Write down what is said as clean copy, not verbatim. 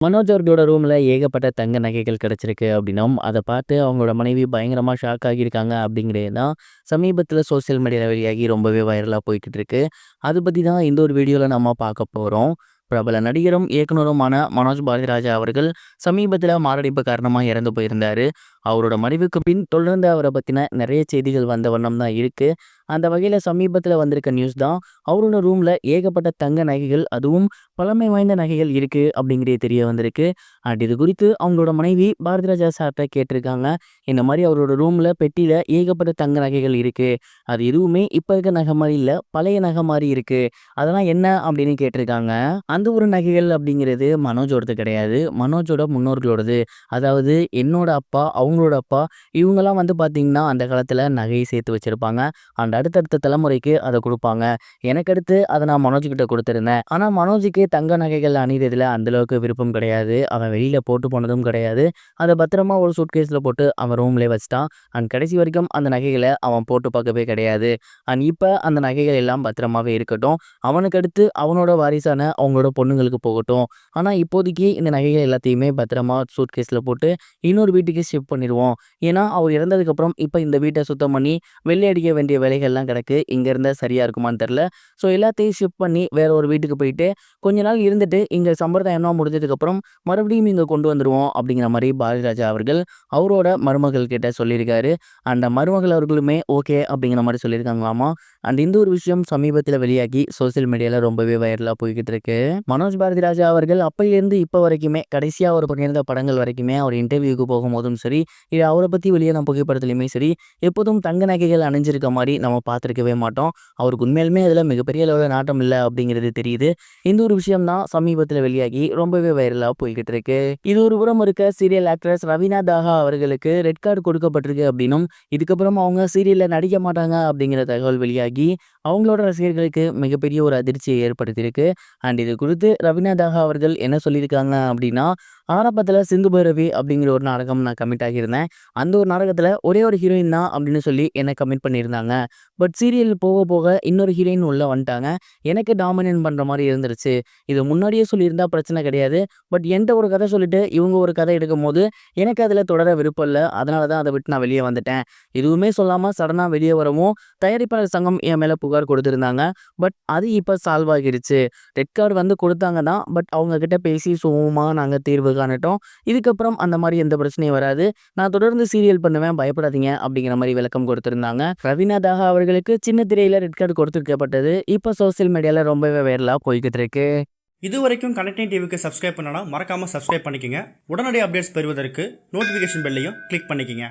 மனோஜ் அவர்களோட ரூம்ல ஏகப்பட்ட தங்க நகைகள் கிடைச்சிருக்கு அப்படின்னும், அத பார்த்து அவங்களோட மனைவி பயங்கரமா ஷாக் ஆகியிருக்காங்க அப்படிங்கிறது தான் சமீபத்தில சோசியல் மீடியால வெளியாகி ரொம்பவே வைரலா போய்க்கிட்டு இருக்கு. அது பத்தி தான் இந்த ஒரு வீடியோல நம்ம பார்க்க போறோம். பிரபல நடிகரும், இயக்குனருமான மனோஜ் பாரதிராஜா அவர்கள் சமீபத்தில மாரடைப்பு காரணமா இறந்து போயிருந்தாரு. அவரோட மறைவுக்கு பின் தொடர்ந்து அவர பத்தின நெறைய செய்திகள் வந்த வண்ணம் தான் இருக்கு. அந்த வகையில சமீபத்தில வந்திருக்க நியூஸ் தான், அவரோட ரூம்ல ஏகப்பட்ட தங்க நகைகள், அதுவும் பழமை வாய்ந்த நகைகள் இருக்கு அப்படிங்கிறது தெரிய வந்திருக்கு. இது குறித்து அவங்களோட மனைவி பாரதிராஜா சார்ட்ட கேட்டிருக்காங்க. இந்த மாரி அவரோட ரூம்ல பெட்டியில ஏகப்பட்ட தங்க நகைகள் இருக்கு. அது எதுவுமே இப்ப இருக்க நகை மாரி இல்ல, பழைய நகை மாரி இருக்கு. அதெல்லாம் என்ன அப்படின்னு கேட்டிருக்காங்க. அந்த ஒரு நகைகள் அப்படிங்கிறது மனோஜோடது கிடையாது. மனோஜோட முன்னோர்களோடது. அதாவது என்னோட அப்பா, அவங்களோட அப்பா இவங்கலாம் வந்து பார்த்தீங்கன்னா, அந்த காலத்தில நகையை சேர்த்து வச்சிருப்பாங்க. அந்த அடுத்தடுத்த தலைமுறைக்கு அத குடுப்பாங்க. எனக்கு அடுத்து அத நான் மனோஜ்கிட்ட குடுத்திருந்தேன். ஆனா மனோஜுக்கு தங்க நகைகள் அணியிறதுல அந்த அளவுக்கு விருப்பம் கிடையாது. அவன் வெளியில போட்டு போனதும் கிடையாது. அத பத்திரமா ஒரு சூட்கேஸ்ல போட்டு அவன் ரூம்லயே வச்சுட்டான். கடைசி வரைக்கும் அந்த நகைகள அவன் போட்டு பார்க்கவே கிடையாது. இப்ப அந்த நகைகள் எல்லாம் பத்திரமாவே இருக்கட்டும். அவனுக்கு அடுத்து அவனோட வாரிசான அவங்களோட பொண்ணுங்களுக்கு போகட்டும். ஆனா இப்போதைக்கு இந்த நகைகள் எல்லாத்தையுமே பத்திரமா சூட்கேஸ்ல போட்டு இன்னொரு வீட்டுக்கு ஷிஃப்ட் பண்ணிருவோம். ஏன்னா, அவர் இறந்ததுக்கப்புறம் இப்ப இந்த வீட்ட சுத்தம் பண்ணி வெள்ளை அடிக்க வேண்டிய வேலைகள்லாம் கிடக்கு. இங்க இருந்தா சரியா இருக்குமான்னு தெரியல. ஸோ எல்லாத்தையும் ஷிஃப்ட் பண்ணி வேற ஒரு வீட்டுக்கு போயிட்டு, கொஞ்ச நாள் இருந்துட்டு இங்க சம்பிரதாயம்லாம் முடிஞ்சதுக்கப்புறம் மறுபடியும் இங்க கொண்டு வந்துருவோம் அப்படிங்கிற மாரி பாரதிராஜா அவர்கள் அவரோட மருமகள் கிட்ட சொல்லியிருக்காரு. அந்த மருமகள் அவர்களுமே ஓகே அப்படிங்கிற மாரி சொல்லியிருக்காங்களாமா. இந்த ஒரு விஷயம் சமீபத்தில வெளியாகி சோசியல் மீடியால ரொம்பவே வைரலா போய்க்கிட்டு இருக்கு. மனோஜ் பாரதிராஜா அவர்கள் அப்பயிலேருந்து இப்ப வரைக்குமே கடைசியா அவர் பண்ணியிருந்த படங்கள் வரைக்குமே அவர் இன்டர்வியூக்கு போகும்போதும் சரி, இல்ல அவர பத்தி வெளியான புகைப்படத்திலயுமே சரி, எப்போதும் தங்க நகைகள் அணிஞ்சிருக்க மாரி நம்ம பார்த்திருக்கவே மாட்டோம். அவருக்கு உண்மையாலுமே அதில மிகப்பெரிய அளவுல நாட்டம் இல்ல அப்படிங்கிறது தெரியுது. இந்த ஒரு விஷயம் தான் சமீபத்தில வெளியாகி ரொம்பவே வைரலா போய்க்கிட்டு இருக்கு. இது ஒரு புறம் இருக்க சீரியல் ஆக்ட்ரஸ் ரவீனா தாஹா அவர்களுக்கு ரெட் கார்டு கொடுக்கப்பட்டிருக்கு அப்படின்னும், இதுக்கப்புறம் அவங்க சீரியல்ல நடிக்க மாட்டாங்க அப்படிங்கிற தகவல் வெளியாகி அவங்களோட ரசிகர்களுக்கு மிகப்பெரிய ஒரு அதிர்ச்சியை ஏற்படுத்தியிருக்கு. இது குறித்து ரவீனா தாஹா அவர்கள் என்ன சொல்லியிருக்காங்க அப்படின்னா, ஆரம்பத்தில சிந்து பைரவி அப்படிங்கிற ஒரு நாடகம் நான் கமிட் ஆகியிருந்தேன். அந்த ஒரு நாடகத்தில ஒரே ஒரு ஹீரோயின் தான் அப்படின்னு சொல்லி என்ன கமிட் பண்ணியிருந்தாங்க. பட் சீரியல் போக போக இன்னொரு ஹீரோயின் உள்ள வந்துட்டாங்க. எனக்கு டாமினேட் பண்ற மாரி இருந்துருச்சு. இது முன்னாடியே சொல்லியிருந்தா பிரச்சனை கிடையாது. பட் என்ட்ட ஒரு கதை சொல்லிட்டு இவங்க ஒரு கதை எடுக்கும்போது எனக்கு அதில தொடர விருப்பம் இல்ல. அதனால தான் அத விட்டு நான் வெளிய வந்துட்டேன். எதுவுமே சொல்லாம சடனா வெளிய வரவும் தயாரிப்பாளர் சங்கம் என் மேல புகார் கொடுத்திருந்தாங்க. பட் அது இப்ப சால்வ் ஆகிருச்சு. ரெட் கார்டு வந்து குடுத்தாங்க தான். பட் அவங்க கிட்ட பேசி சுமூகமா நாங்க தீர்வு காணட்டோம். இதுக்கப்புறம் அந்த மாரி எந்த பிரச்சனையும் வராது. நான் தொடர்ந்து சீரியல் பண்ணுவேன். பயப்படாதீங்க அப்படிங்கிற மாரி விளக்கம் கொடுத்திருந்தாங்க. ரவீனா தாஹா அவர்களுக்கு சின்ன திரையில ரெட் கார்டு கொடுத்திருக்கப்பட்டது. இப்ப சோசியல் மீடியால ரொம்பவே வைரலா போய்க்கிட்டு இருக்கு. இதுவரைக்கும் கனெக்டிங் டிவிக்கு சப்ஸ்கிரைப் பண்ணனா மறக்காம சப்ஸ்கிரைப் பண்ணிக்கங்க. உடனடி அப்டேட்ஸ் பெறுவதற்கு நோட்டிஃபிகேஷன் பெல்லையும் கிளிக் பண்ணிக்கங்க.